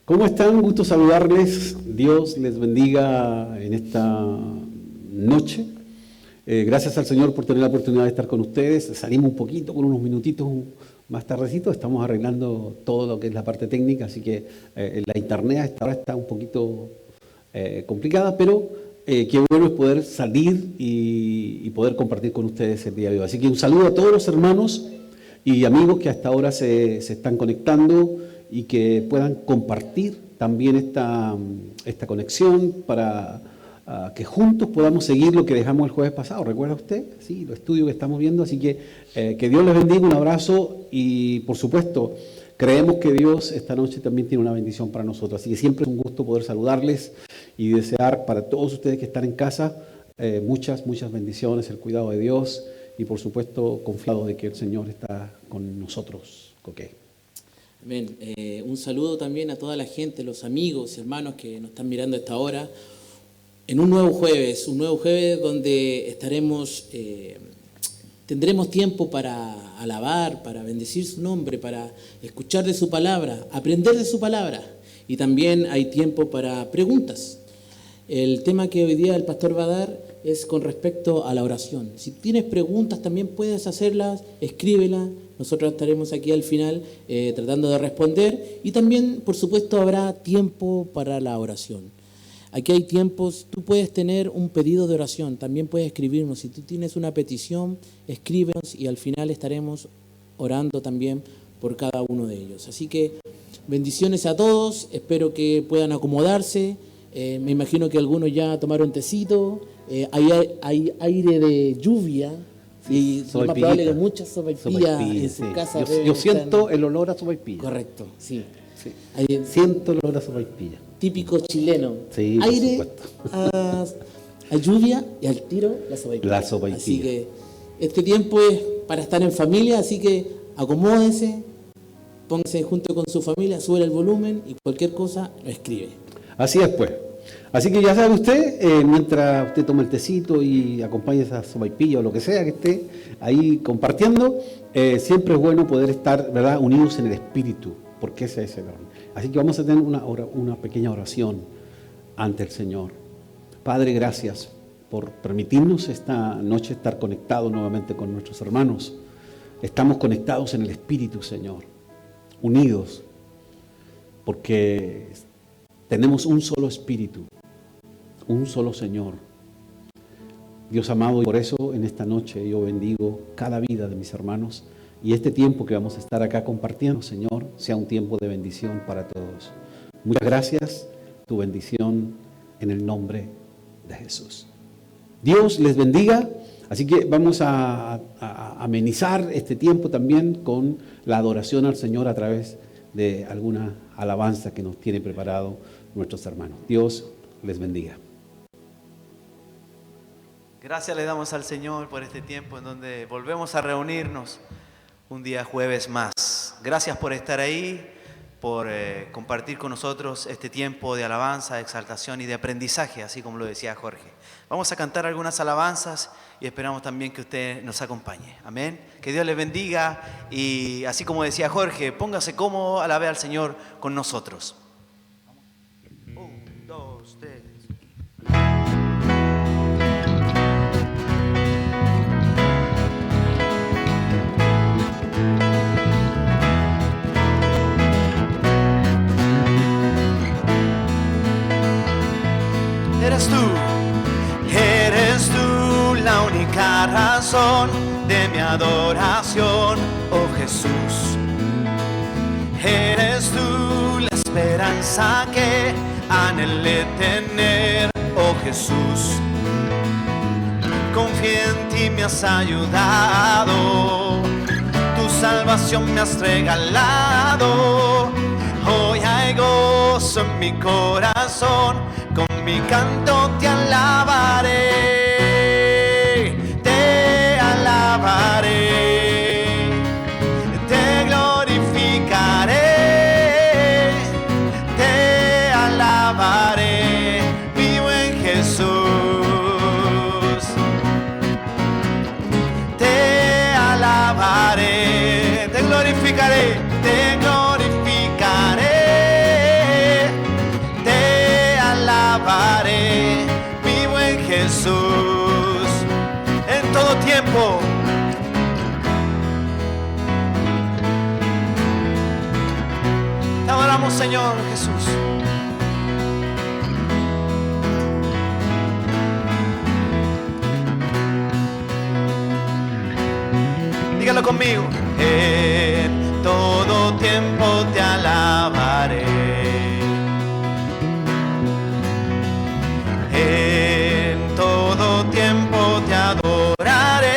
¿Cómo están? Gusto saludarles. Dios les bendiga en esta noche. Gracias al Señor por tener la oportunidad de estar con ustedes. Salimos un poquito, con unos minutitos más tardecito. Estamos arreglando todo lo que es la parte técnica, así que la internet a esta hora está un poquito complicada, pero qué bueno es poder salir y poder compartir con ustedes el día de hoy. Así que un saludo a todos los hermanos y amigos que hasta ahora se están conectando y que puedan compartir también esta conexión para que juntos podamos seguir lo que dejamos el jueves pasado. ¿Recuerda usted? Sí, los estudios que estamos viendo. Así que Dios les bendiga, un abrazo y por supuesto creemos que Dios esta noche también tiene una bendición para nosotros. Así que siempre es un gusto poder saludarles y desear para todos ustedes que están en casa muchas bendiciones, el cuidado de Dios y por supuesto confiado de que el Señor está con nosotros. Okay. Amén. Un saludo también a toda la gente, los amigos, hermanos que nos están mirando a esta hora, en un nuevo jueves donde tendremos tiempo para alabar, para bendecir su nombre, para escuchar de su palabra, aprender de su palabra, y también hay tiempo para preguntas. El tema que hoy día el pastor va a dar es con respecto a la oración. Si tienes preguntas también puedes hacerlas, escríbelas. Nosotros estaremos aquí al final tratando de responder y también, por supuesto, habrá tiempo para la oración. Aquí hay tiempos, tú puedes tener un pedido de oración, también puedes escribirnos. Si tú tienes una petición, escríbenos y al final estaremos orando también por cada uno de ellos. Así que bendiciones a todos, espero que puedan acomodarse. Me imagino que algunos ya tomaron tecito, hay aire de lluvia. Y lo más probable que muchas sopaipillas en su casa. Yo siento el olor a sopaipilla. Correcto, sí. Siento el olor a sopaipilla. Típico chileno. Sí, aire a lluvia y al tiro la sopaipilla. La sopaipilla. Así que este tiempo es para estar en familia, así que acomódese, póngase junto con su familia, sube el volumen y cualquier cosa lo escribe. Así es pues. Así que ya sabe usted, mientras usted toma el tecito y acompaña esa sopaipilla o lo que sea que esté ahí compartiendo, siempre es bueno poder estar, ¿verdad?, unidos en el espíritu, porque ese es el orden. Así que vamos a tener una pequeña oración ante el Señor. Padre, gracias por permitirnos esta noche estar conectados nuevamente con nuestros hermanos. Estamos conectados en el espíritu, Señor, unidos, porque tenemos un solo espíritu, un solo Señor. Dios amado, y por eso en esta noche yo bendigo cada vida de mis hermanos y este tiempo que vamos a estar acá compartiendo, Señor, sea un tiempo de bendición para todos. Muchas gracias, tu bendición en el nombre de Jesús. Dios les bendiga, así que vamos a amenizar este tiempo también con la adoración al Señor a través de alguna alabanza que nos tiene preparado nuestros hermanos. Dios les bendiga. Gracias le damos al Señor por este tiempo en donde volvemos a reunirnos un día jueves más. Gracias por estar ahí, por compartir con nosotros este tiempo de alabanza, de exaltación y de aprendizaje, así como lo decía Jorge. Vamos a cantar algunas alabanzas y esperamos también que usted nos acompañe. Amén. Que Dios les bendiga y así como decía Jorge, póngase cómodo, alabe al Señor con nosotros. 1, 2, 3. Eres tú la única razón de mi adoración, oh Jesús. Eres tú la esperanza que anhelé tener, oh Jesús. Confié en ti, me has ayudado, tu salvación me has regalado. Hoy hay gozo en mi corazón, con mi canto te alabaré, te alabaré, te glorificaré, te alabaré, vivo en Jesús. Te alabaré, te glorificaré, te glorificaré. adoramos, Señor Jesús. Dígalo conmigo. En todo tiempo te alabaré. En todo tiempo te adoraré.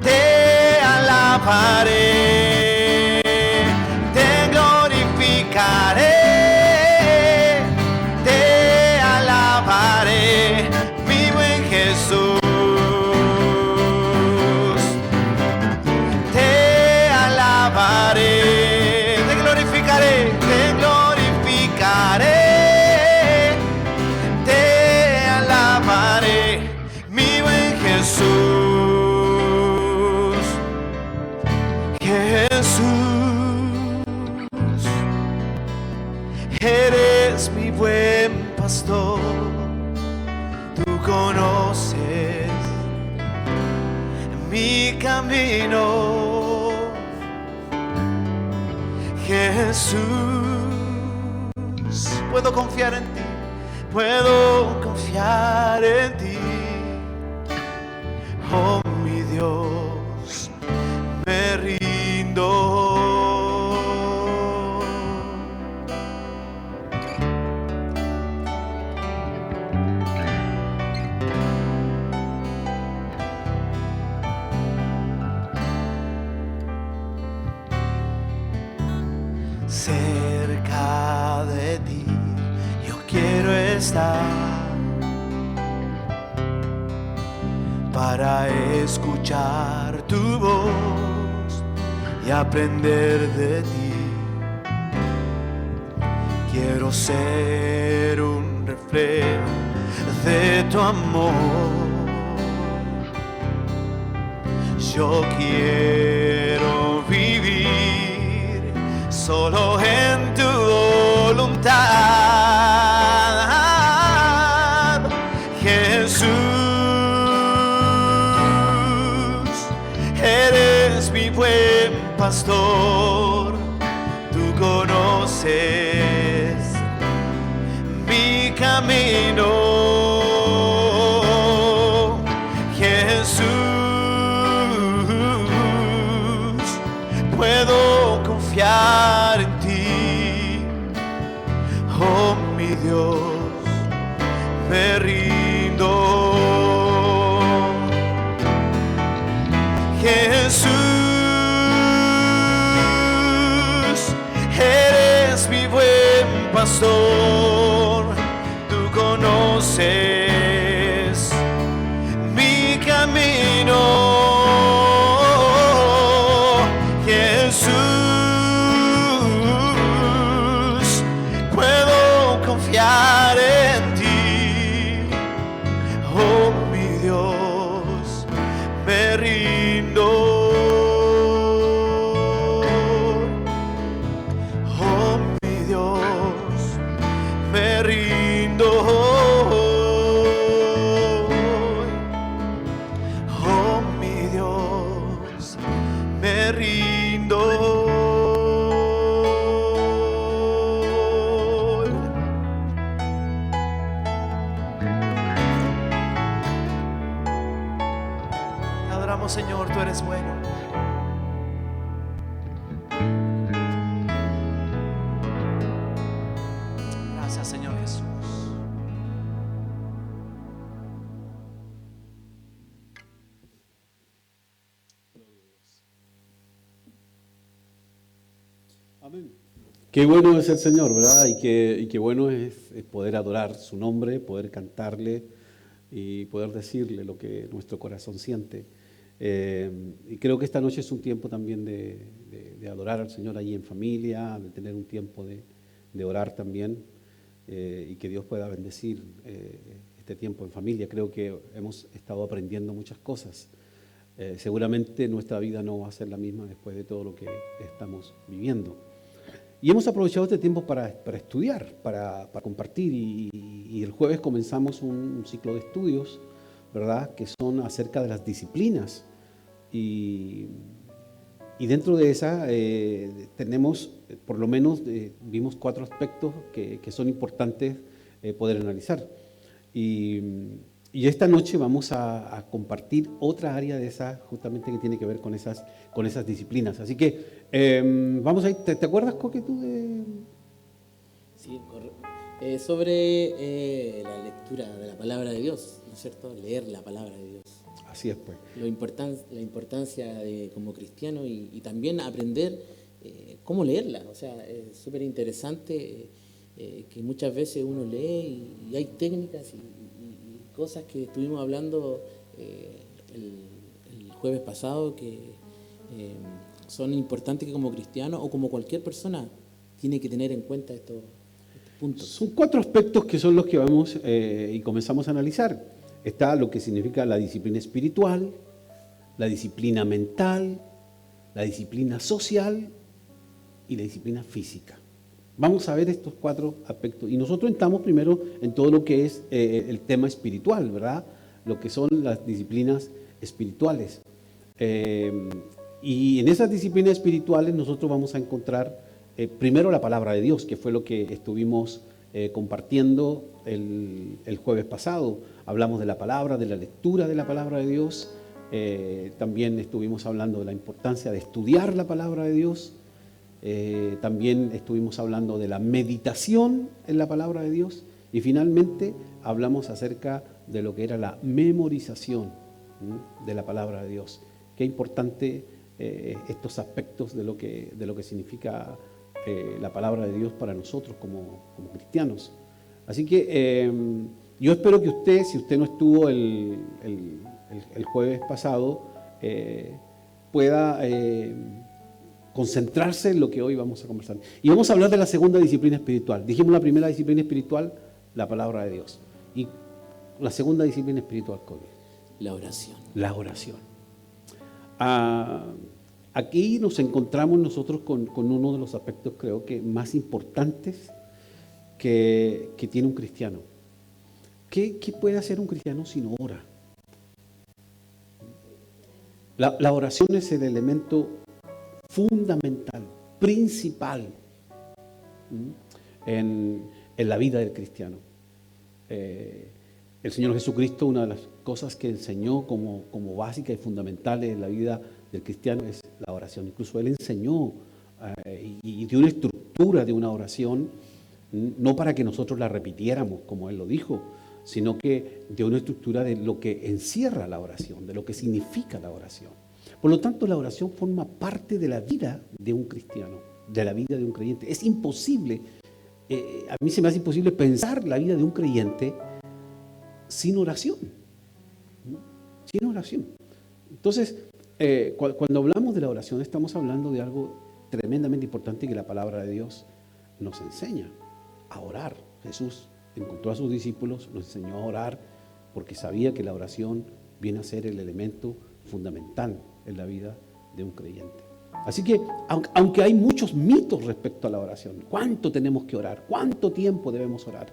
Te alabaré. Te glorificaré. Te alabaré, mi buen Jesús. Te glorificaré, te alabaré, mi buen Jesús. Jesús, eres mi buen pastor, tú conoces mi camino. Jesús, puedo confiar en ti, puedo confiar en ti. Oh mi Dios, me rindo. Cerca de ti yo quiero estar para escuchar tu voz y aprender de ti. Quiero ser un reflejo de tu amor. Yo quiero vivir solo en tu voluntad, Jesús. Eres mi buen pastor, tú conoces mi camino, Jesús. Puedo confiar en ti, oh mi Dios, me rindo. Jesús, eres mi buen pastor, tú conoces mi camino. Confiar en ti, oh mi Dios, me rindo, oh mi Dios, me rindo, oh mi Dios, me rindo. Señor, tú eres bueno. Gracias, Señor Jesús. Amén. Qué bueno es el Señor, ¿verdad? Y qué bueno es poder adorar su nombre, poder cantarle y poder decirle lo que nuestro corazón siente. Y creo que esta noche es un tiempo también de adorar al Señor allí en familia, de tener un tiempo de orar también, y que Dios pueda bendecir este tiempo en familia. Creo que hemos estado aprendiendo muchas cosas. Seguramente nuestra vida no va a ser la misma después de todo lo que estamos viviendo. Y hemos aprovechado este tiempo para estudiar, para compartir, y el jueves comenzamos un ciclo de estudios, ¿verdad?, que son acerca de las disciplinas. Y Y dentro de esa tenemos, por lo menos, vimos 4 aspectos que son importantes poder analizar. Y esta noche vamos a compartir otra área de esa, justamente que tiene que ver con esas disciplinas. Así que vamos a ir, ¿te acuerdas, Coque, tú de...? Sí, sobre la lectura de la palabra de Dios, ¿no es cierto? Leer la palabra de Dios. Así es, pues. La importancia de como cristiano y también aprender cómo leerla. O sea, es súper interesante que muchas veces uno lee y hay técnicas y cosas que estuvimos hablando el jueves pasado que son importantes que como cristiano o como cualquier persona tiene que tener en cuenta estos puntos. Son 4 aspectos que son los que vamos y comenzamos a analizar. Está lo que significa la disciplina espiritual, la disciplina mental, la disciplina social y la disciplina física. Vamos a ver estos 4 aspectos. Y nosotros entramos primero en todo lo que es el tema espiritual, ¿verdad? Lo que son las disciplinas espirituales. Y en esas disciplinas espirituales nosotros vamos a encontrar primero la palabra de Dios, que fue lo que estuvimos compartiendo el jueves pasado. Hablamos de la palabra, de la lectura de la palabra de Dios. También estuvimos hablando de la importancia de estudiar la palabra de Dios. También estuvimos hablando de la meditación en la palabra de Dios. Y finalmente hablamos acerca de lo que era la memorización de la palabra de Dios. Qué importante estos aspectos de lo que significa la palabra de Dios para nosotros como cristianos. Así que yo espero que usted, si usted no estuvo el jueves pasado, pueda concentrarse en lo que hoy vamos a conversar. Y vamos a hablar de la segunda disciplina espiritual. Dijimos la primera disciplina espiritual, la palabra de Dios. Y la segunda disciplina espiritual, ¿cuál es? La oración. La oración. Aquí nos encontramos nosotros con uno de los aspectos, creo que más importantes que tiene un cristiano. ¿Qué puede hacer un cristiano si no ora? La oración es el elemento fundamental, principal en la vida del cristiano. El Señor Jesucristo, una de las cosas que enseñó como básicas y fundamentales en la vida del cristiano es la oración. Incluso Él enseñó y dio una estructura de una oración, no para que nosotros la repitiéramos como Él lo dijo, sino que dio una estructura de lo que encierra la oración, de lo que significa la oración. Por lo tanto, la oración forma parte de la vida de un cristiano, de la vida de un creyente. Es imposible, a mí se me hace imposible pensar la vida de un creyente sin oración. Sin oración. Entonces, cuando hablamos de la oración, estamos hablando de algo tremendamente importante que la palabra de Dios nos enseña, a orar. Jesús encontró a sus discípulos, nos enseñó a orar, porque sabía que la oración viene a ser el elemento fundamental en la vida de un creyente. Así que, aunque hay muchos mitos respecto a la oración, ¿cuánto tenemos que orar? ¿Cuánto tiempo debemos orar?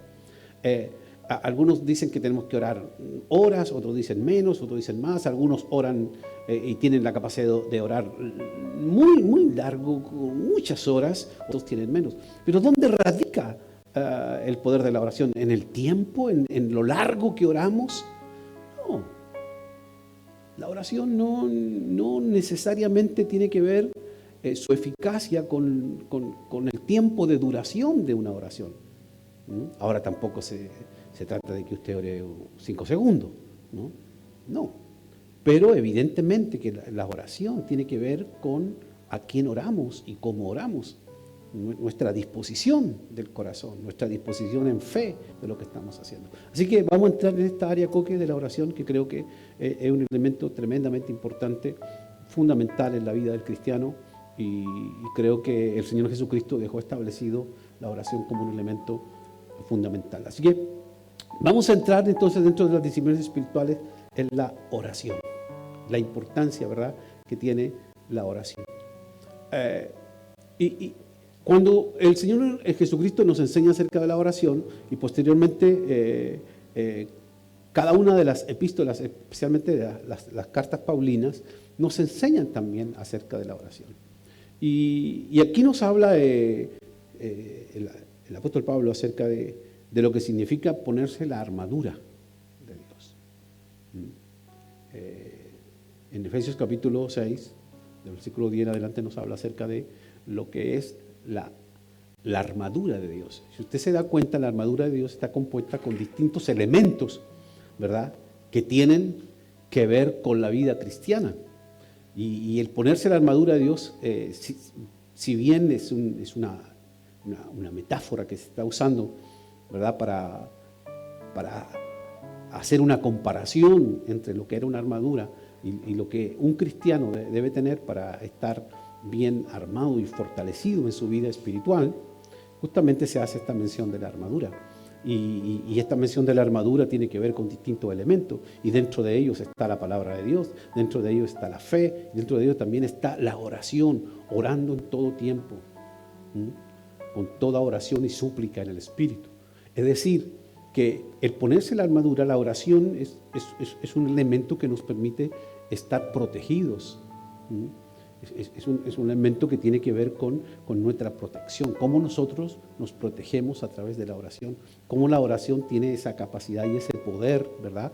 Algunos dicen que tenemos que orar horas, otros dicen menos, otros dicen más. Algunos oran y tienen la capacidad de orar muy, muy largo, muchas horas, otros tienen menos. Pero ¿dónde radica el poder de la oración? ¿En el tiempo? ¿En lo largo que oramos? No. La oración no necesariamente tiene que ver su eficacia con el tiempo de duración de una oración. Ahora tampoco se trata de que usted ore 5 segundos, ¿no? No. Pero evidentemente que la oración tiene que ver con a quién oramos y cómo oramos. Nuestra disposición del corazón, nuestra disposición en fe de lo que estamos haciendo. Así que vamos a entrar en esta área, Coque, de la oración, que creo que es un elemento tremendamente importante, fundamental en la vida del cristiano, y creo que el Señor Jesucristo dejó establecido la oración como un elemento fundamental. Así que vamos a entrar entonces dentro de las disciplinas espirituales en la oración, la importancia, ¿verdad?, que tiene la oración. Cuando el Señor Jesucristo nos enseña acerca de la oración y posteriormente cada una de las epístolas, especialmente las cartas paulinas, nos enseñan también acerca de la oración. Y aquí nos habla el apóstol Pablo acerca de lo que significa ponerse la armadura de Dios. En Efesios capítulo 6, del versículo 10 en adelante, nos habla acerca de lo que es la armadura de Dios. Si usted se da cuenta, la armadura de Dios está compuesta con distintos elementos, ¿verdad?, que tienen que ver con la vida cristiana. Y el ponerse la armadura de Dios, si bien es una metáfora que se está usando, ¿verdad?, para hacer una comparación entre lo que era una armadura y lo que un cristiano debe tener para estar bien armado y fortalecido en su vida espiritual, justamente se hace esta mención de la armadura. Y esta mención de la armadura tiene que ver con distintos elementos, y dentro de ellos está la palabra de Dios, dentro de ellos está la fe, dentro de ellos también está la oración, orando en todo tiempo, con toda oración y súplica en el Espíritu. Es decir, que el ponerse la armadura, la oración, es un elemento que nos permite estar protegidos. Es un elemento que tiene que ver con nuestra protección, cómo nosotros nos protegemos a través de la oración, cómo la oración tiene esa capacidad y ese poder, ¿verdad?,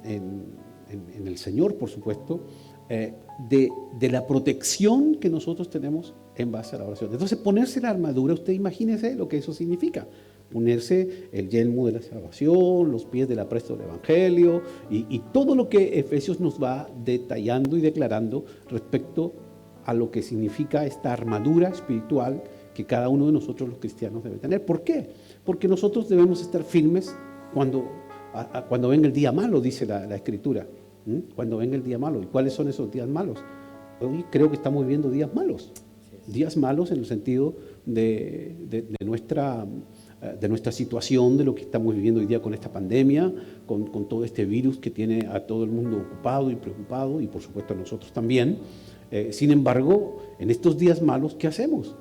en el Señor, por supuesto, de la protección que nosotros tenemos en base a la oración. Entonces, ponerse la armadura, usted imagínese lo que eso significa. Ponerse el yelmo de la salvación, los pies del apresto del Evangelio y todo lo que Efesios nos va detallando y declarando respecto a lo que significa esta armadura espiritual que cada uno de nosotros los cristianos debe tener. ¿Por qué? Porque nosotros debemos estar firmes cuando venga el día malo, dice la Escritura. Cuando venga el día malo. ¿Y cuáles son esos días malos? Hoy creo que estamos viviendo días malos. Días malos en el sentido de nuestra situación, de lo que estamos viviendo hoy día con esta pandemia, con todo este virus que tiene a todo el mundo ocupado y preocupado, y por supuesto a nosotros también. Sin embargo, en estos días malos, ¿qué hacemos?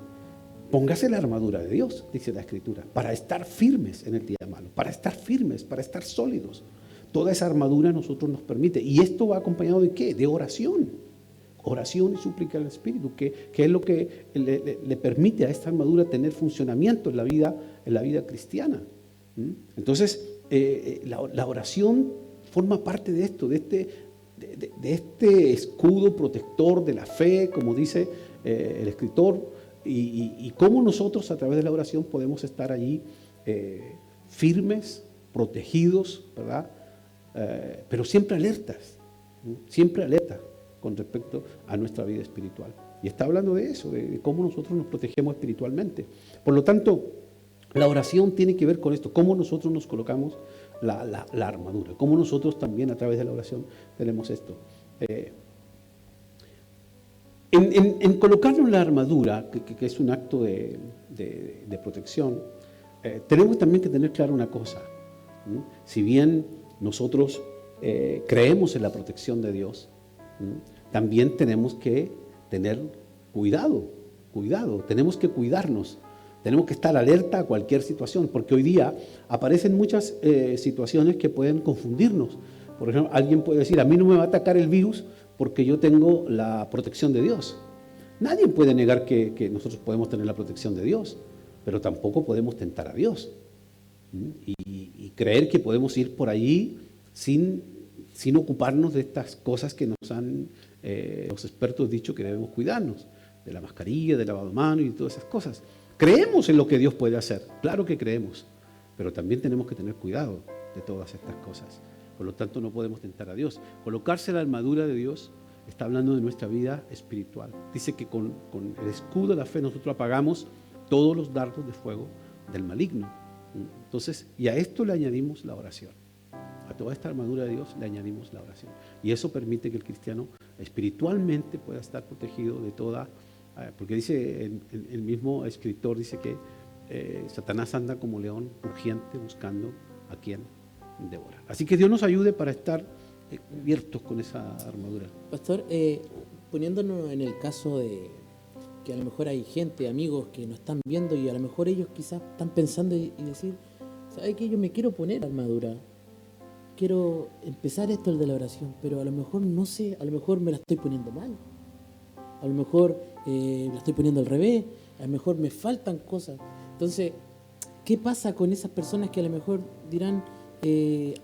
Póngase la armadura de Dios, dice la Escritura, para estar firmes en el día malo, para estar firmes, para estar sólidos. Toda esa armadura a nosotros nos permite. ¿Y esto va acompañado de qué? De oración. Oración y súplica al Espíritu, que es lo que le permite a esta armadura tener funcionamiento en la vida cristiana. Entonces, la oración forma parte de esto, de este escudo protector de la fe, como dice el escritor, y cómo nosotros a través de la oración podemos estar allí firmes, protegidos, ¿verdad? Pero siempre alertas con respecto a nuestra vida espiritual. Y está hablando de eso, de cómo nosotros nos protegemos espiritualmente. Por lo tanto, la oración tiene que ver con esto, cómo nosotros nos colocamos la armadura, cómo nosotros también a través de la oración tenemos esto. En colocarnos la armadura, que es un acto de protección, tenemos también que tener claro una cosa. Si bien nosotros creemos en la protección de Dios, también tenemos que tener cuidado, tenemos que cuidarnos, tenemos que estar alerta a cualquier situación, porque hoy día aparecen muchas situaciones que pueden confundirnos. Por ejemplo, alguien puede decir, a mí no me va a atacar el virus porque yo tengo la protección de Dios. Nadie puede negar que nosotros podemos tener la protección de Dios, pero tampoco podemos tentar a Dios y creer que podemos ir por allí sin ocuparnos de estas cosas que nos han los expertos dicho que debemos cuidarnos, de la mascarilla, del lavado de manos y todas esas cosas. Creemos en lo que Dios puede hacer, claro que creemos, pero también tenemos que tener cuidado de todas estas cosas. Por lo tanto, no podemos tentar a Dios. Colocarse la armadura de Dios está hablando de nuestra vida espiritual. Dice que con el escudo de la fe nosotros apagamos todos los dardos de fuego del maligno. Entonces, y a esto le añadimos la oración. A toda esta armadura de Dios le añadimos la oración. Y eso permite que el cristiano espiritualmente pueda estar protegido de toda, porque dice el mismo escritor, dice que Satanás anda como león rugiente buscando a quien devorar. Así que Dios nos ayude para estar cubiertos con esa armadura. Pastor, poniéndonos en el caso de que a lo mejor hay gente, amigos que nos están viendo y a lo mejor ellos quizás están pensando y decir, ¿sabe qué? Yo me quiero poner armadura, quiero empezar esto, el de la oración, pero a lo mejor no sé, a lo mejor me la estoy poniendo mal, a lo mejor la estoy poniendo al revés, a lo mejor me faltan cosas. Entonces, ¿qué pasa con esas personas que a lo mejor dirán,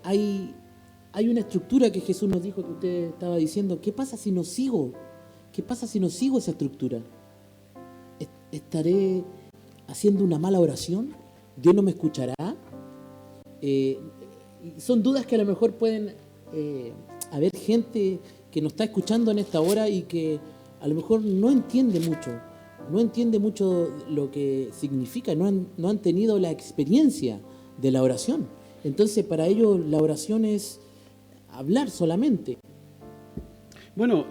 hay una estructura que Jesús nos dijo, que usted estaba diciendo, ¿qué pasa si no sigo? ¿Qué pasa si no sigo esa estructura? ¿Estaré haciendo una mala oración? ¿Dios no me escuchará? Son dudas que a lo mejor pueden haber gente que nos está escuchando en esta hora y que a lo mejor no entiende mucho lo que significa, no han tenido la experiencia de la oración. Entonces, para ellos la oración es hablar solamente. Bueno,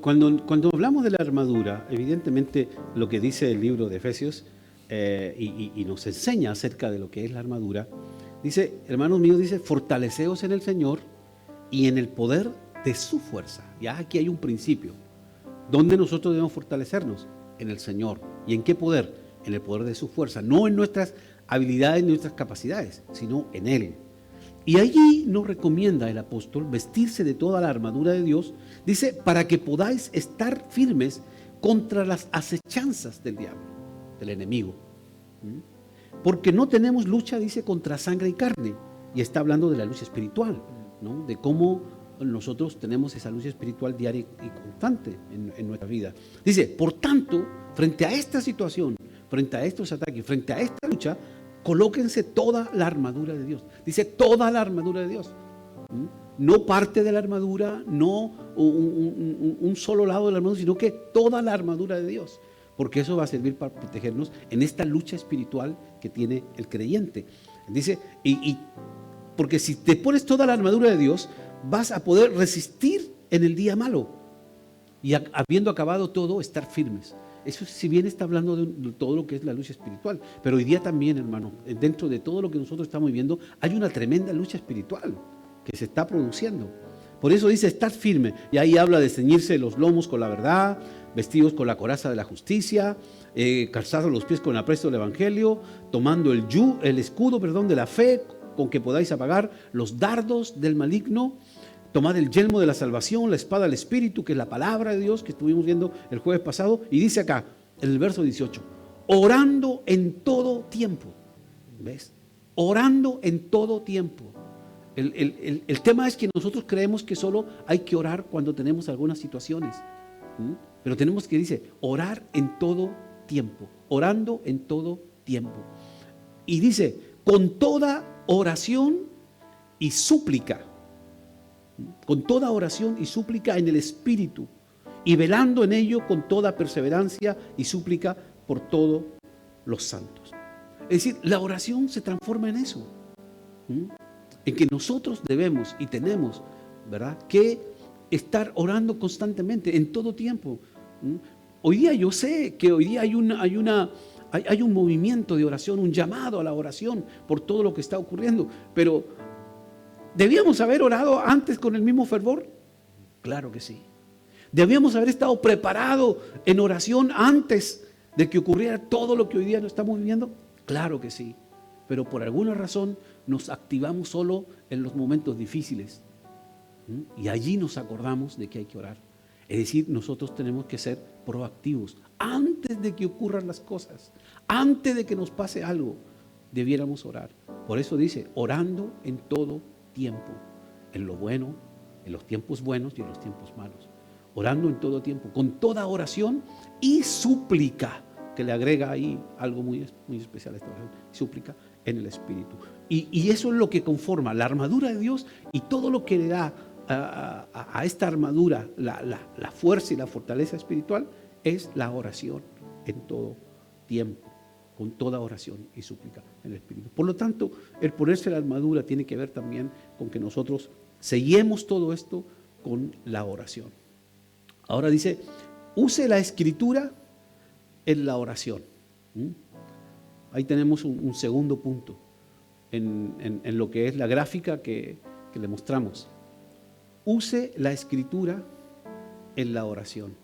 cuando hablamos de la armadura, evidentemente lo que dice el libro de Efesios y nos enseña acerca de lo que es la armadura, dice, hermanos míos, dice, fortaleceos en el Señor y en el poder de su fuerza. Ya aquí hay un principio. ¿Dónde nosotros debemos fortalecernos? En el Señor. ¿Y en qué poder? En el poder de su fuerza. No en nuestras habilidades ni nuestras capacidades, sino en Él. Y allí nos recomienda el apóstol vestirse de toda la armadura de Dios, dice, para que podáis estar firmes contra las acechanzas del diablo, del enemigo. Porque no tenemos lucha, dice, contra sangre y carne. Y está hablando de la lucha espiritual, ¿no? De cómo nosotros tenemos esa lucha espiritual diaria y constante en nuestra vida. Dice, por tanto, frente a esta situación, frente a estos ataques, frente a esta lucha, colóquense toda la armadura de Dios. Dice, toda la armadura de Dios. No parte de la armadura, no un solo lado de la armadura, sino que toda la armadura de Dios. Porque eso va a servir para protegernos en esta lucha espiritual que tiene el creyente. Dice, porque si te pones toda la armadura de Dios, vas a poder resistir en el día malo. Y habiendo acabado todo, estar firmes. Eso, si bien está hablando de todo lo que es la lucha espiritual, pero hoy día también, hermano, dentro de todo lo que nosotros estamos viviendo, hay una tremenda lucha espiritual que se está produciendo. Por eso dice estar firme, y ahí habla de ceñirse los lomos con la verdad, vestidos con la coraza de la justicia, calzados los pies con el apresto del evangelio, tomando el escudo de la fe, con que podáis apagar los dardos del maligno. Tomad el yelmo de la salvación, la espada del Espíritu, que es la palabra de Dios que estuvimos viendo el jueves pasado. Y dice acá, en el verso 18, orando en todo tiempo. ¿Ves? Orando en todo tiempo. El tema es que nosotros creemos que solo hay que orar cuando tenemos algunas situaciones. Pero tenemos que, dice, orar en todo tiempo. Orando en todo tiempo. Y dice, con toda oración y súplica. Con toda oración y súplica en el Espíritu, y velando en ello con toda perseverancia y súplica por todos los santos. Es decir, la oración se transforma en eso, en que nosotros debemos y tenemos, ¿verdad?, que estar orando constantemente, en todo tiempo. Hoy día yo sé que hoy día hay un movimiento de oración, un llamado a la oración por todo lo que está ocurriendo, pero ¿debíamos haber orado antes con el mismo fervor? Claro que sí. ¿Debíamos haber estado preparados en oración antes de que ocurriera todo lo que hoy día no estamos viviendo? Claro que sí. Pero por alguna razón nos activamos solo en los momentos difíciles. Y allí nos acordamos de que hay que orar. Es decir, nosotros tenemos que ser proactivos. Antes de que ocurran las cosas, antes de que nos pase algo, debiéramos orar. Por eso dice, orando en todo tiempo, en lo bueno, en los tiempos buenos y en los tiempos malos, orando en todo tiempo, con toda oración y súplica, que le agrega ahí algo muy especial a esta oración, súplica en el Espíritu. Y eso es lo que conforma la armadura de Dios, y todo lo que le da a esta armadura la fuerza y la fortaleza espiritual es la oración en todo tiempo, con toda oración y súplica en el Espíritu. Por lo tanto, el ponerse la armadura tiene que ver también con que nosotros sellemos todo esto con la oración. Ahora dice, use la Escritura en la oración. Ahí tenemos un segundo punto en lo que es la gráfica que le mostramos. Use la Escritura en la oración.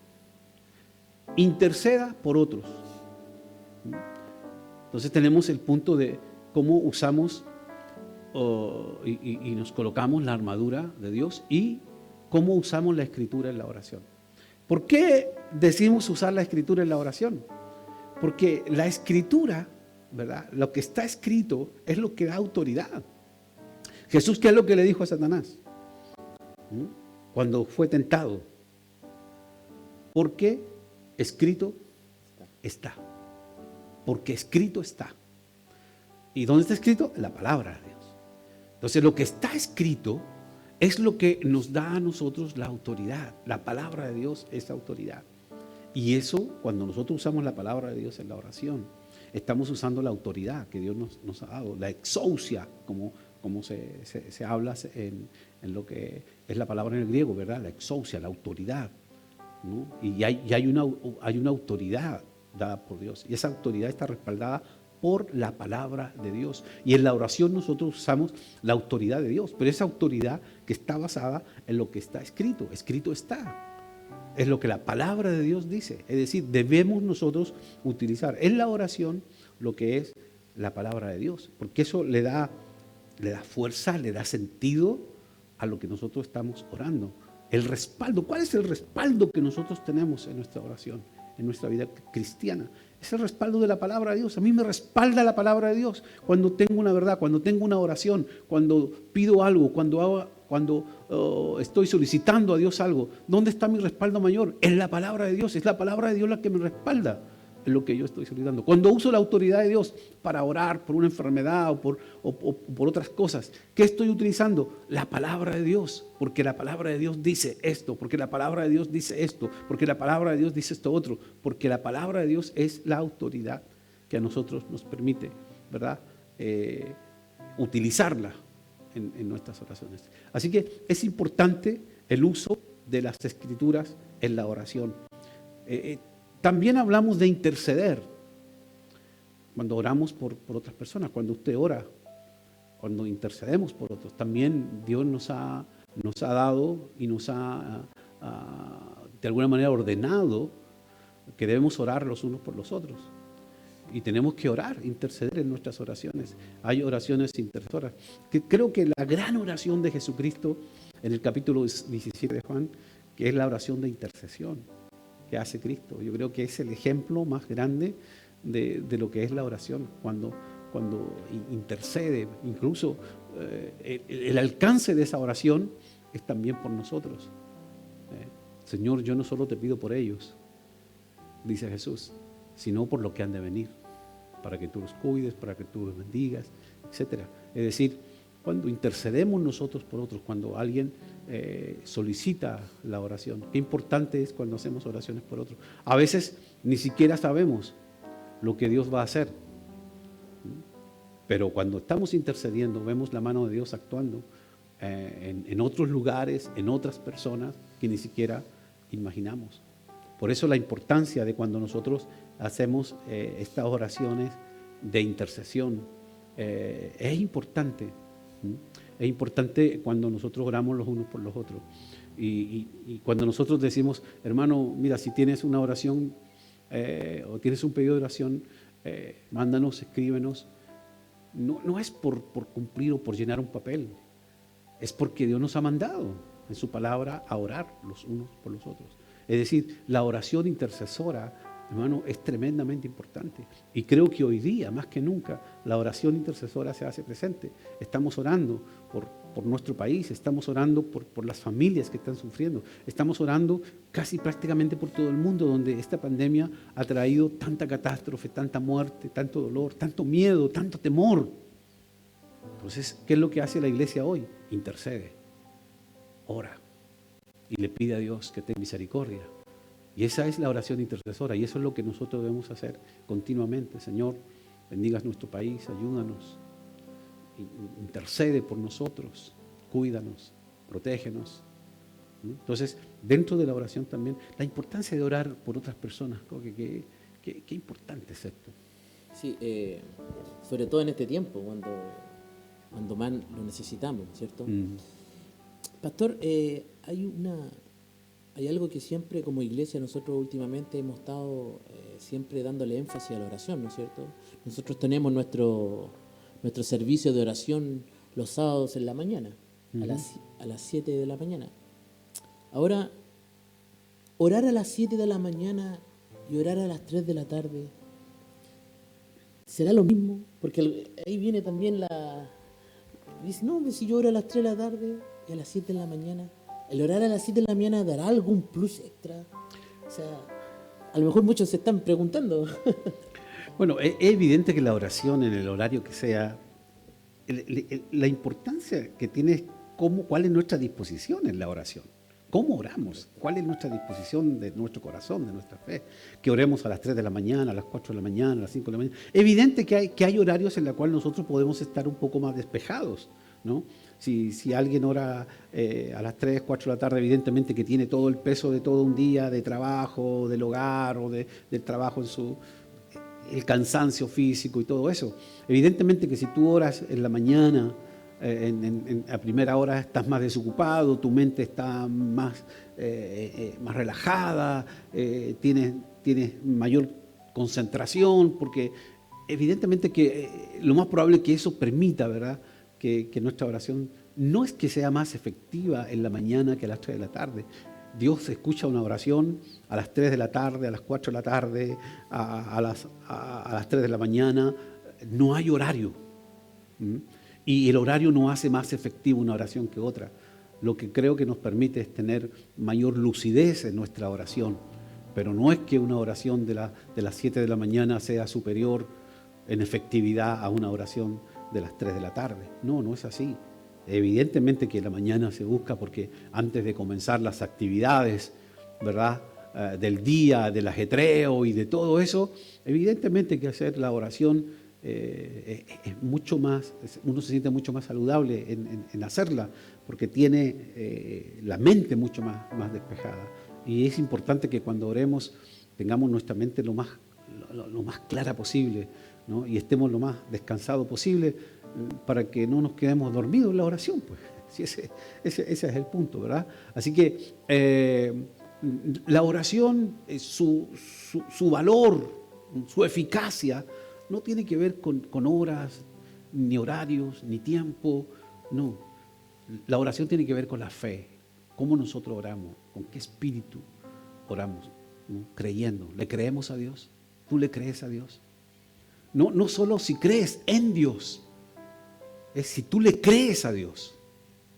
Interceda por otros. Entonces tenemos el punto de cómo usamos y nos colocamos la armadura de Dios y cómo usamos la escritura en la oración. ¿Por qué decimos usar la escritura en la oración? Porque la escritura, ¿verdad? Lo que está escrito es lo que da autoridad. Jesús, ¿qué es lo que le dijo a Satanás? Cuando fue tentado. Porque escrito está. Porque escrito está. ¿Y dónde está escrito? La palabra de Dios. Entonces, lo que está escrito es lo que nos da a nosotros la autoridad. La palabra de Dios es autoridad. Y eso, cuando nosotros usamos la palabra de Dios en la oración, estamos usando la autoridad que Dios nos ha dado, la exousia, como se habla en lo que es la palabra en el griego, ¿verdad? La exousia, la autoridad, ¿no? Y hay una autoridad dada por Dios. Y esa autoridad está respaldada por la palabra de Dios. Y en la oración nosotros usamos la autoridad de Dios, pero esa autoridad que está basada en lo que está escrito. Escrito está. Es lo que la palabra de Dios dice. Es decir, debemos nosotros utilizar en la oración lo que es la palabra de Dios, porque eso le da fuerza, le da sentido a lo que nosotros estamos orando. El respaldo, ¿cuál es el respaldo que nosotros tenemos en nuestra oración, en nuestra vida cristiana? Es el respaldo de la palabra de Dios. A mí me respalda la palabra de Dios cuando tengo una verdad, cuando tengo una oración, cuando pido algo, cuando estoy solicitando a Dios algo. ¿Dónde está mi respaldo mayor? En la palabra de Dios. Es la palabra de Dios la que me respalda en lo que yo estoy solicitando. Cuando uso la autoridad de Dios para orar por una enfermedad o por otras cosas, ¿qué estoy utilizando? La palabra de Dios, porque la palabra de Dios dice esto, porque la palabra de Dios dice esto, porque la palabra de Dios dice esto otro, porque la palabra de Dios es la autoridad que a nosotros nos permite, ¿verdad? Utilizarla en nuestras oraciones. Así que es importante el uso de las escrituras en la oración. También hablamos de interceder cuando oramos por otras personas, cuando usted ora, cuando intercedemos por otros. También Dios nos ha dado y nos ha de alguna manera ordenado que debemos orar los unos por los otros. Y tenemos que orar, interceder en nuestras oraciones. Hay oraciones intercesoras. Creo que la gran oración de Jesucristo en el capítulo 17 de Juan, que es la oración de intercesión que hace Cristo. Yo creo que es el ejemplo más grande de lo que es la oración, cuando intercede. Incluso el alcance de esa oración es también por nosotros. Señor, yo no solo te pido por ellos, dice Jesús, sino por lo que han de venir, para que tú los cuides, para que tú los bendigas, etc. Es decir, cuando intercedemos nosotros por otros, cuando alguien solicita la oración, qué importante es cuando hacemos oraciones por otros. A veces ni siquiera sabemos lo que Dios va a hacer, pero cuando estamos intercediendo, vemos la mano de Dios actuando en otros lugares, en otras personas que ni siquiera imaginamos. Por eso la importancia de cuando nosotros hacemos estas oraciones de intercesión. Es importante. Es importante cuando nosotros oramos los unos por los otros. Y cuando nosotros decimos, hermano, mira, si tienes una oración o tienes un pedido de oración, mándanos, escríbenos. No es por cumplir o por llenar un papel. Es porque Dios nos ha mandado en su palabra a orar los unos por los otros. Es decir, la oración intercesora, hermano, es tremendamente importante. Y creo que hoy día, más que nunca, la oración intercesora se hace presente. Estamos orando por nuestro país, estamos orando por las familias que están sufriendo, estamos orando casi prácticamente por todo el mundo, donde esta pandemia ha traído tanta catástrofe, tanta muerte, tanto dolor, tanto miedo, tanto temor. Entonces, ¿qué es lo que hace la iglesia hoy? Intercede, ora y le pide a Dios que tenga misericordia. Y esa es la oración intercesora, y eso es lo que nosotros debemos hacer continuamente. Señor, bendigas nuestro país, ayúdanos, intercede por nosotros, cuídanos, protégenos. Entonces, dentro de la oración también, la importancia de orar por otras personas, qué importante es esto. Sí, sobre todo en este tiempo, cuando más lo necesitamos, ¿cierto? Pastor, hay algo que siempre como iglesia nosotros últimamente hemos estado siempre dándole énfasis a la oración, ¿no es cierto? Nosotros tenemos nuestro servicio de oración los sábados en la mañana, a las 7 de la mañana. Ahora, orar a las 7 de la mañana y orar a las 3 de la tarde, ¿será lo mismo? Porque ahí viene también dice, no, si yo oro a las 3 de la tarde y a las 7 de la mañana, ¿el orar a las 7 de la mañana dará algún plus extra? O sea, a lo mejor muchos se están preguntando. Bueno, es evidente que la oración en el horario que sea, la importancia que tiene es cuál es nuestra disposición en la oración. ¿Cómo oramos? ¿Cuál es nuestra disposición de nuestro corazón, de nuestra fe? Que oremos a las 3 de la mañana, a las 4 de la mañana, a las 5 de la mañana. Evidente que hay horarios en los cuales nosotros podemos estar un poco más despejados, ¿no? Si alguien ora a las 3, 4 de la tarde, evidentemente que tiene todo el peso de todo un día de trabajo, del hogar o del trabajo el cansancio físico y todo eso. Evidentemente que si tú oras en la mañana, a primera hora estás más desocupado, tu mente está más relajada, tienes mayor concentración, porque evidentemente que lo más probable es que eso permita, ¿verdad?, que nuestra oración no es que sea más efectiva en la mañana que a las 3 de la tarde. Dios escucha una oración a las 3 de la tarde, a las 4 de la tarde, a las 3 de la mañana. No hay horario. Y el horario no hace más efectiva una oración que otra. Lo que creo que nos permite es tener mayor lucidez en nuestra oración. Pero no es que una oración de las 7 de la mañana sea superior en efectividad a una oración de las 3 de la tarde. No es así. Evidentemente que la mañana se busca porque antes de comenzar las actividades, ¿verdad?, del día, del ajetreo y de todo eso, evidentemente que hacer la oración es mucho más, uno se siente mucho más saludable en hacerla porque tiene la mente mucho más despejada. Y es importante que cuando oremos tengamos nuestra mente lo más clara posible, ¿no? Y estemos lo más descansados posible para que no nos quedemos dormidos en la oración, pues. Sí, ese es el punto, ¿verdad? Así que la oración, su valor, su eficacia, no tiene que ver con horas, ni horarios, ni tiempo, no. La oración tiene que ver con la fe, cómo nosotros oramos, con qué espíritu oramos, ¿no? Creyendo. ¿Le creemos a Dios? ¿Tú le crees a Dios? No solo si crees en Dios, es si tú le crees a Dios.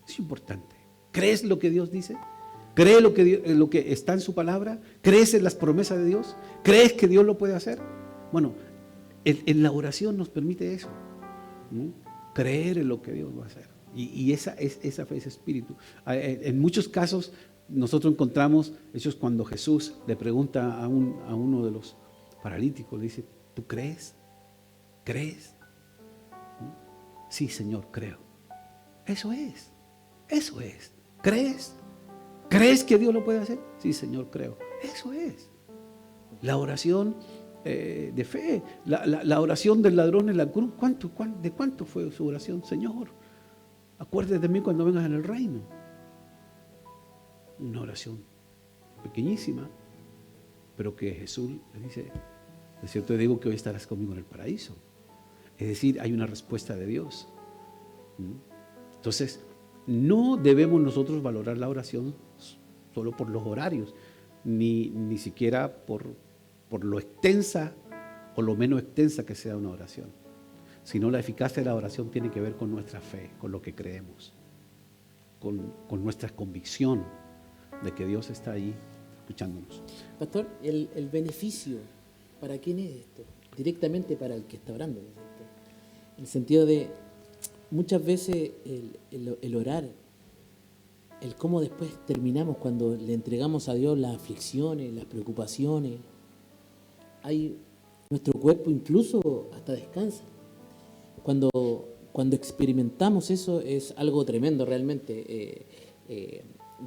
Es importante. ¿Crees lo que Dios dice? ¿Crees lo que está en su palabra? ¿Crees en las promesas de Dios? ¿Crees que Dios lo puede hacer? Bueno, en la oración nos permite eso, ¿no? Creer en lo que Dios va a hacer. Y esa fe, ese espíritu. En muchos casos nosotros encontramos hechos cuando Jesús le pregunta a uno de los paralíticos, le dice, ¿tú crees? ¿Crees? Sí, Señor, creo. Eso es. ¿Crees? ¿Crees que Dios lo puede hacer? Sí, Señor, creo. Eso es. La oración de fe, la oración del ladrón en la cruz. ¿De cuánto fue su oración? Señor, acuérdate de mí cuando vengas en el reino. Una oración pequeñísima, pero que Jesús le dice, de cierto te digo que hoy estarás conmigo en el paraíso. Es decir, hay una respuesta de Dios. Entonces, no debemos nosotros valorar la oración solo por los horarios, ni siquiera por lo extensa o lo menos extensa que sea una oración, sino la eficacia de la oración tiene que ver con nuestra fe, con lo que creemos, con nuestra convicción de que Dios está ahí escuchándonos. Pastor, el beneficio, ¿para quién es esto? Directamente para el que está orando, ¿no es cierto? En el sentido de, muchas veces el orar, el cómo después terminamos cuando le entregamos a Dios las aflicciones, las preocupaciones, nuestro cuerpo incluso hasta descansa. Cuando experimentamos eso es algo tremendo realmente.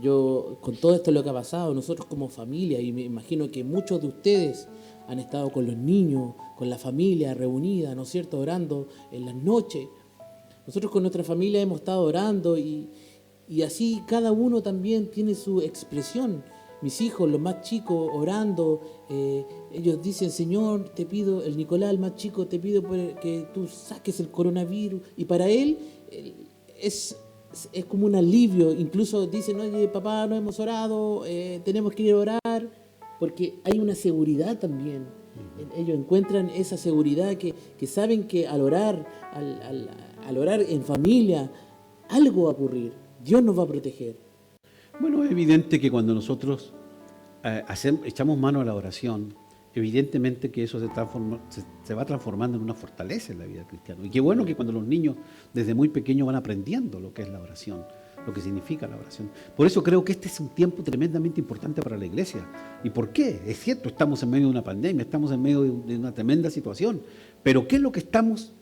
Yo, con todo esto lo que ha pasado, nosotros como familia, y me imagino que muchos de ustedes han estado con los niños, con la familia reunida, ¿no es cierto?, orando en las noches. Nosotros con nuestra familia hemos estado orando y así cada uno también tiene su expresión. Mis hijos, los más chicos, orando, ellos dicen, Señor, te pido, el Nicolás, el más chico, te pido que tú saques el coronavirus. Y para él, es como un alivio. Incluso dicen, oye, papá, no hemos orado, tenemos que ir a orar, porque hay una seguridad también. Ellos encuentran esa seguridad que saben que al orar, al orar en familia, algo va a ocurrir. Dios nos va a proteger. Bueno, es evidente que cuando nosotros echamos mano a la oración, evidentemente que eso se va transformando en una fortaleza en la vida cristiana. Y qué bueno que cuando los niños desde muy pequeños van aprendiendo lo que es la oración, lo que significa la oración. Por eso creo que este es un tiempo tremendamente importante para la iglesia. ¿Y por qué? Es cierto, estamos en medio de una pandemia, estamos en medio de una tremenda situación, pero ¿qué es lo que estamos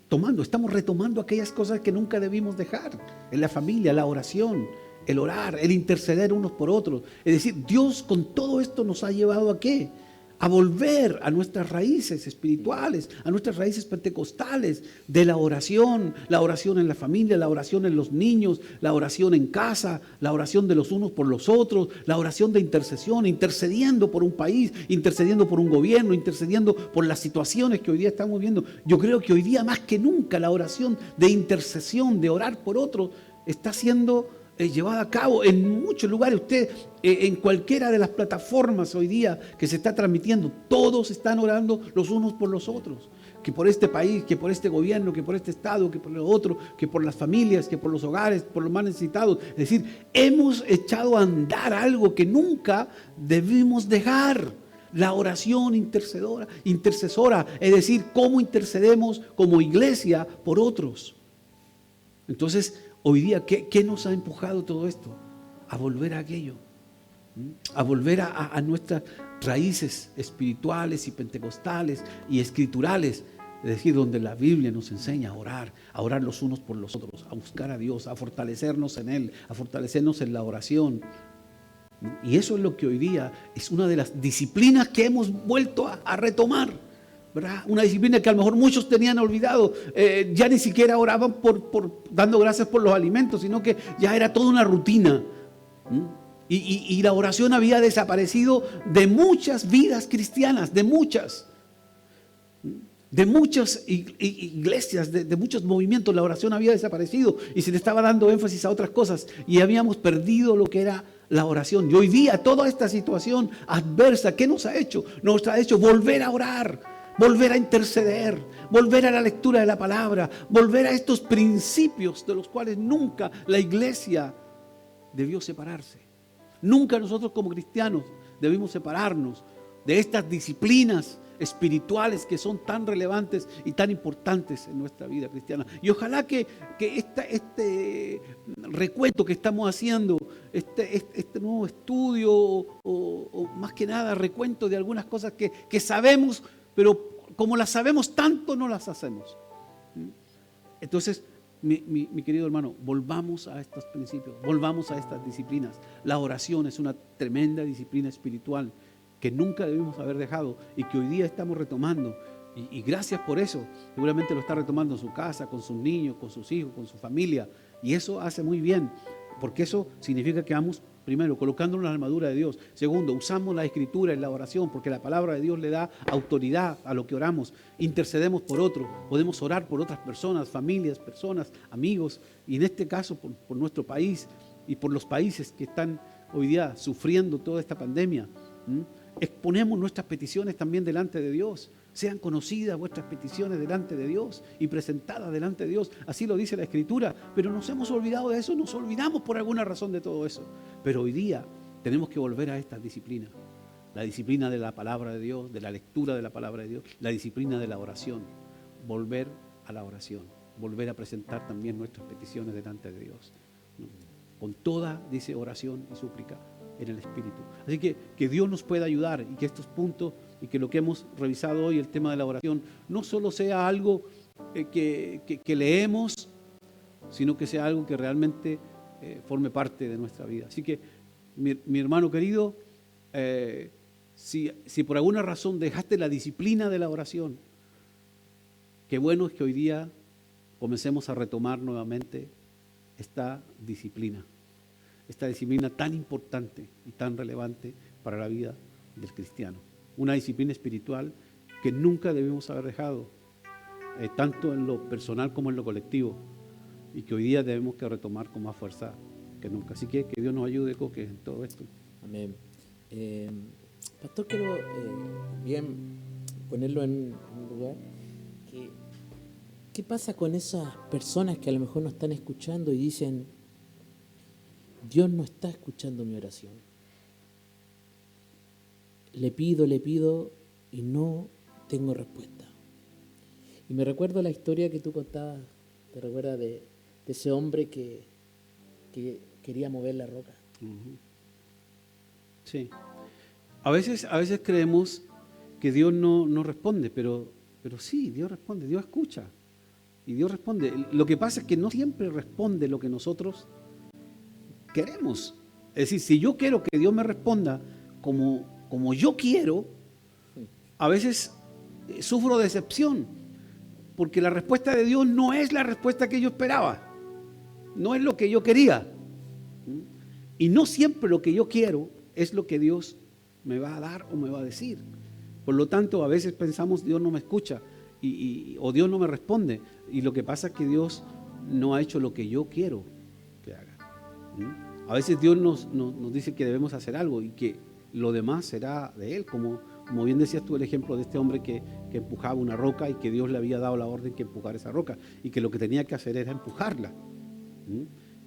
tomando? Estamos retomando aquellas cosas que nunca debimos dejar, en la familia, la oración, el orar, el interceder unos por otros. Es decir, Dios con todo esto nos ha llevado ¿a qué? A volver a nuestras raíces espirituales, a nuestras raíces pentecostales de la oración en la familia, la oración en los niños, la oración en casa, la oración de los unos por los otros, la oración de intercesión, intercediendo por un país, intercediendo por un gobierno, intercediendo por las situaciones que hoy día estamos viendo. Yo creo que hoy día más que nunca la oración de intercesión, de orar por otros, está siendo llevada a cabo en muchos lugares. Usted en cualquiera de las plataformas hoy día que se está transmitiendo, todos están orando los unos por los otros, que por este país, que por este gobierno, que por este estado, que por lo otro, que por las familias, que por los hogares, por los más necesitados. Es decir, hemos echado a andar algo que nunca debimos dejar: la oración intercesora, es decir, cómo intercedemos como iglesia por otros. Entonces, hoy día, ¿qué nos ha empujado todo esto? A volver a aquello, a volver a nuestras raíces espirituales y pentecostales y escriturales, es decir, donde la Biblia nos enseña a orar los unos por los otros, a buscar a Dios, a fortalecernos en Él, a fortalecernos en la oración. Y eso es lo que hoy día es una de las disciplinas que hemos vuelto a retomar, ¿verdad? Una disciplina que a lo mejor muchos tenían olvidado. Ya ni siquiera oraban dando gracias por los alimentos, sino que ya era toda una rutina. Y la oración había desaparecido de muchas vidas cristianas, de muchas iglesias, de muchos movimientos. La oración había desaparecido y se le estaba dando énfasis a otras cosas y habíamos perdido lo que era la oración. Y hoy día toda esta situación adversa, ¿qué nos ha hecho? Nos ha hecho volver a orar, volver a interceder, volver a la lectura de la palabra, volver a estos principios de los cuales nunca la iglesia debió separarse. Nunca nosotros como cristianos debimos separarnos de estas disciplinas espirituales que son tan relevantes y tan importantes en nuestra vida cristiana. Y ojalá que este recuento que estamos haciendo, este nuevo estudio o más que nada recuento de algunas cosas que sabemos, pero como las sabemos tanto no las hacemos. Entonces, mi querido hermano, volvamos a estos principios, volvamos a estas disciplinas. La oración es una tremenda disciplina espiritual que nunca debimos haber dejado y que hoy día estamos retomando. Y gracias por eso. Seguramente lo está retomando en su casa, con sus niños, con sus hijos, con su familia. Y eso hace muy bien, porque eso significa que vamos, primero, colocándonos la armadura de Dios. Segundo, usamos la escritura en la oración, porque la palabra de Dios le da autoridad a lo que oramos. Intercedemos por otro, podemos orar por otras personas, familias, personas, amigos, y en este caso por nuestro país y por los países que están hoy día sufriendo toda esta pandemia. Exponemos nuestras peticiones también delante de Dios. Sean conocidas vuestras peticiones delante de Dios y presentadas delante de Dios. Así lo dice la Escritura. Pero nos hemos olvidado de eso, nos olvidamos por alguna razón de todo eso. Pero hoy día tenemos que volver a estas disciplinas. La disciplina de la palabra de Dios, de la lectura de la palabra de Dios, la disciplina de la oración. Volver a la oración, volver a presentar también nuestras peticiones delante de Dios. Con toda, dice, oración y súplica en el Espíritu. Así que Dios nos pueda ayudar y que estos puntos y que lo que hemos revisado hoy, el tema de la oración, no solo sea algo que leemos, sino que sea algo que realmente forme parte de nuestra vida. Así que, mi hermano querido, si por alguna razón dejaste la disciplina de la oración, qué bueno es que hoy día comencemos a retomar nuevamente esta disciplina tan importante y tan relevante para la vida del cristiano. Una disciplina espiritual que nunca debemos haber dejado, tanto en lo personal como en lo colectivo. y que hoy día debemos que retomar con más fuerza que nunca. Así que Dios nos ayude, Coque, en todo esto. Amén. Pastor, quiero bien ponerlo en un lugar. ¿Qué pasa con esas personas que a lo mejor nos están escuchando y dicen, Dios no está escuchando mi oración? Le pido y no tengo respuesta. Y me recuerdo la historia que tú contabas, ¿te recuerdas de ese hombre que quería mover la roca? Uh-huh. Sí. A veces creemos que Dios no responde, pero sí, Dios responde, Dios escucha y Dios responde. Lo que pasa es que no siempre responde lo que nosotros queremos. Es decir, si yo quiero que Dios me responda como yo quiero, a veces sufro decepción, porque la respuesta de Dios no es la respuesta que yo esperaba, no es lo que yo quería. Y no siempre lo que yo quiero es lo que Dios me va a dar o me va a decir. Por lo tanto, a veces pensamos, Dios no me escucha o Dios no me responde. Y lo que pasa es que Dios no ha hecho lo que yo quiero que haga. A veces Dios nos dice que debemos hacer algo y que lo demás será de Él. Como bien decías tú el ejemplo de este hombre que empujaba una roca y que Dios le había dado la orden que empujara esa roca y que lo que tenía que hacer era empujarla.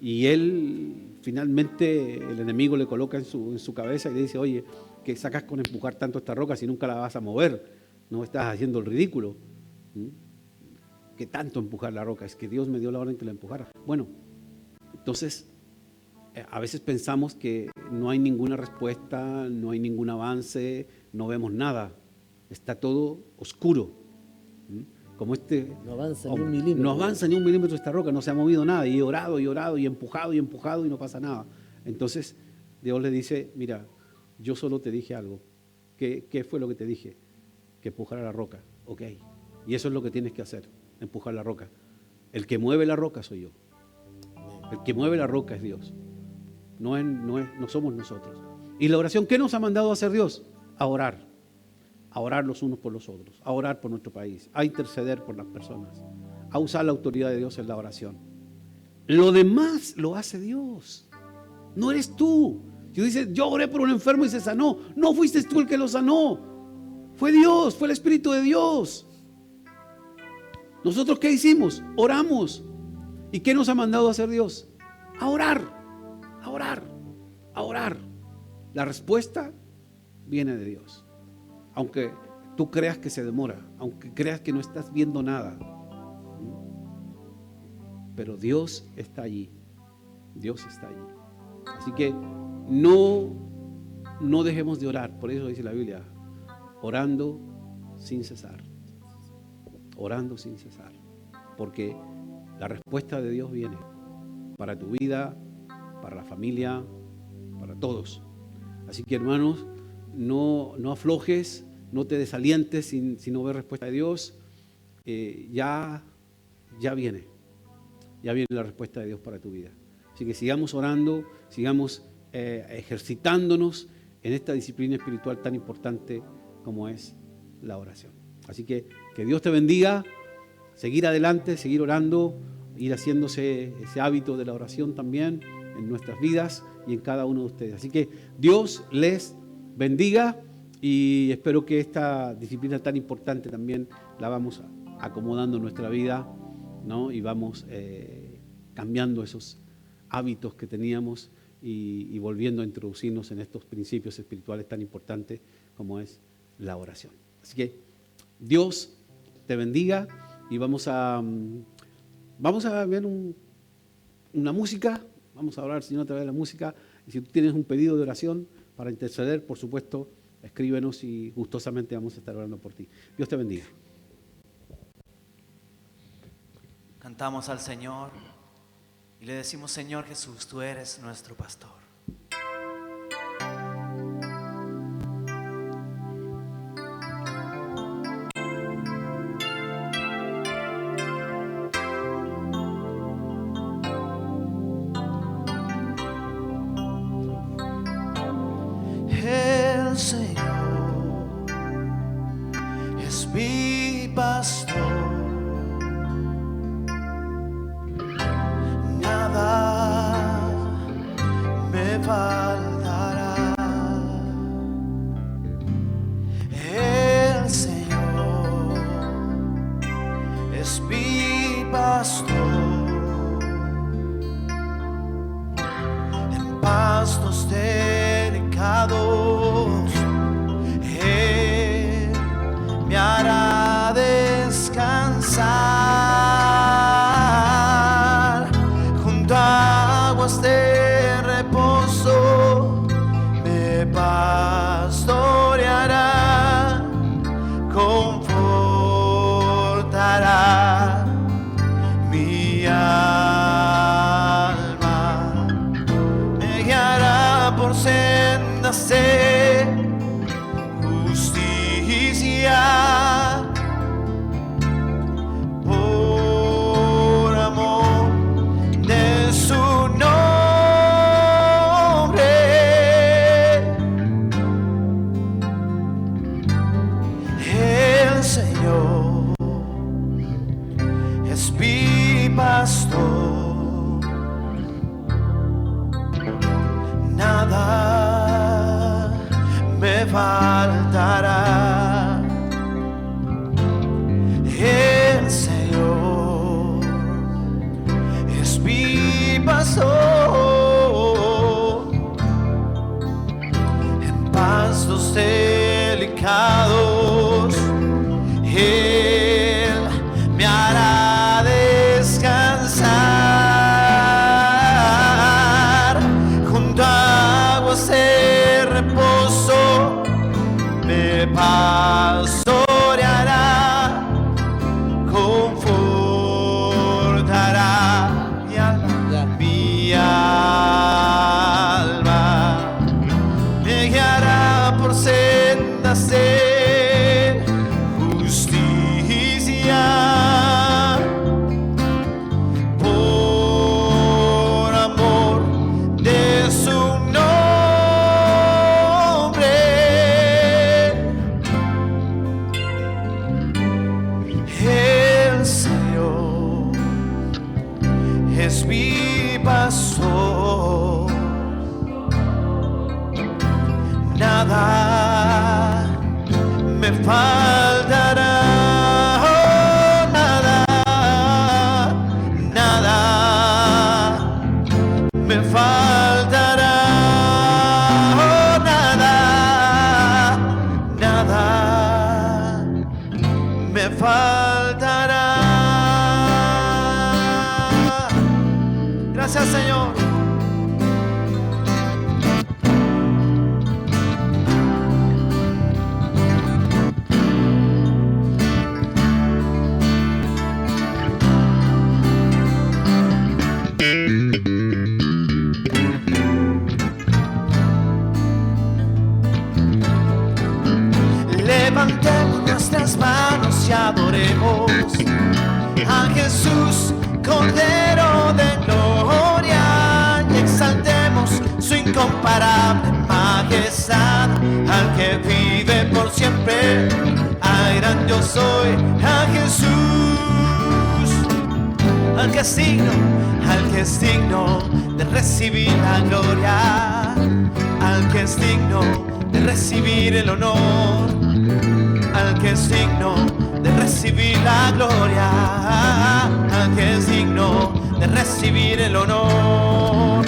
Y él, finalmente, el enemigo le coloca en su cabeza y le dice, oye, ¿qué sacas con empujar tanto esta roca si nunca la vas a mover? No estás haciendo el ridículo. ¿Qué tanto empujar la roca? Es que Dios me dio la orden que la empujara. Bueno, entonces, a veces pensamos que no hay ninguna respuesta, no hay ningún avance, no vemos nada. Está todo oscuro. Como no avanza ni un milímetro. No avanza ni un milímetro esta roca, no se ha movido nada, y he orado y empujado y no pasa nada. Entonces Dios le dice, mira, yo solo te dije algo. ¿Qué fue lo que te dije? Que empujara la roca. Ok, y eso es lo que tienes que hacer, empujar la roca. El que mueve la roca soy yo. El que mueve la roca es Dios, no somos nosotros. Y la oración, ¿qué nos ha mandado a hacer Dios? A orar los unos por los otros, a orar por nuestro país, a interceder por las personas, a usar la autoridad de Dios en la oración. Lo demás lo hace Dios, no eres tú. Si dices, yo oré por un enfermo y se sanó, no fuiste tú el que lo sanó, fue Dios, fue el Espíritu de Dios. ¿Nosotros qué hicimos? Oramos. ¿Y qué nos ha mandado a hacer Dios? A orar, a orar, a orar. La respuesta viene de Dios. Aunque tú creas que se demora, aunque creas que no estás viendo nada, pero Dios está allí, Dios está allí. Así que no dejemos de orar. Por eso dice la Biblia, orando sin cesar, orando sin cesar, porque la respuesta de Dios viene para tu vida, para la familia, para todos. Así que, hermanos, no aflojes, no te desalientes si no ves respuesta de Dios. Ya viene la respuesta de Dios para tu vida. Así que sigamos orando, sigamos ejercitándonos en esta disciplina espiritual tan importante como es la oración. Así que Dios te bendiga, seguir adelante, seguir orando, ir haciéndose ese hábito de la oración también en nuestras vidas y en cada uno de ustedes. Así que Dios les bendiga y espero que esta disciplina tan importante también la vamos acomodando en nuestra vida, ¿no? Y vamos cambiando esos hábitos que teníamos y volviendo a introducirnos en estos principios espirituales tan importantes como es la oración. Así que Dios te bendiga y vamos a ver una música. Vamos a orar, Señor, a través de la música. Y si tú tienes un pedido de oración para interceder, por supuesto, escríbenos y gustosamente vamos a estar orando por ti. Dios te bendiga. Cantamos al Señor y le decimos, Señor Jesús, tú eres nuestro pastor. El Señor es mi pastor, me faltará. El Señor es mi pastor, en pastos delicados Él me hará descansar, junto a aguas de reposo me pastoreará, confortará mi alma, me guiará por sendas de justicia, por amor de su nombre. El Señor es mi pastor, nada me faltará, oh, nada, nada me faltará, oh, nada, nada me faltará. Gracias, Señor. Levantemos nuestras manos y adoremos a Jesús, Cordero de gloria, y exaltemos su incomparable majestad, al que vive por siempre. Ay, gran yo soy, a Jesús, al que es digno de recibir la gloria, al que es digno de recibir el honor, al que es digno de recibir la gloria, al que es digno de recibir el honor.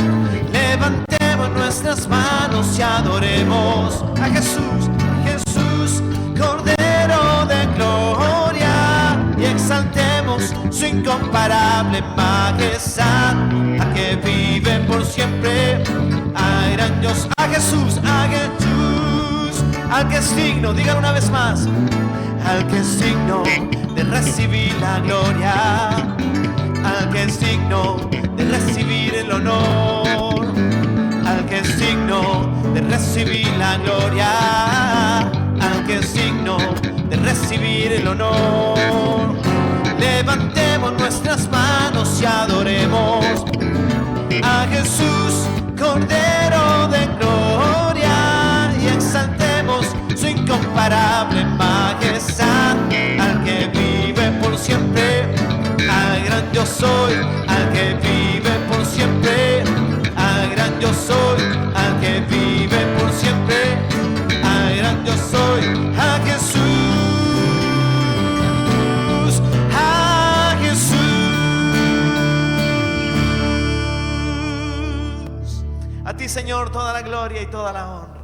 Levantemos nuestras manos y adoremos a Jesús, Jesús, Cordero de gloria, y exaltemos su incomparable majestad, a que vive por siempre. Ay, gran Dios, a Jesús, al que es digno, díganlo una vez más, al que es digno de recibir la gloria, al que es digno de recibir el honor, al que es digno de recibir la gloria, al que es digno de recibir el honor. Levantemos nuestras manos y adoremos a Jesús, Cordero de gloria, y exaltemos su incomparable majestad, al que vive por siempre. Al gran yo soy, al que vive por siempre. Al gran yo soy, al que vive por siempre. Al gran yo soy, a Jesús, a Jesús. A ti, Señor, toda la gloria y toda la honra.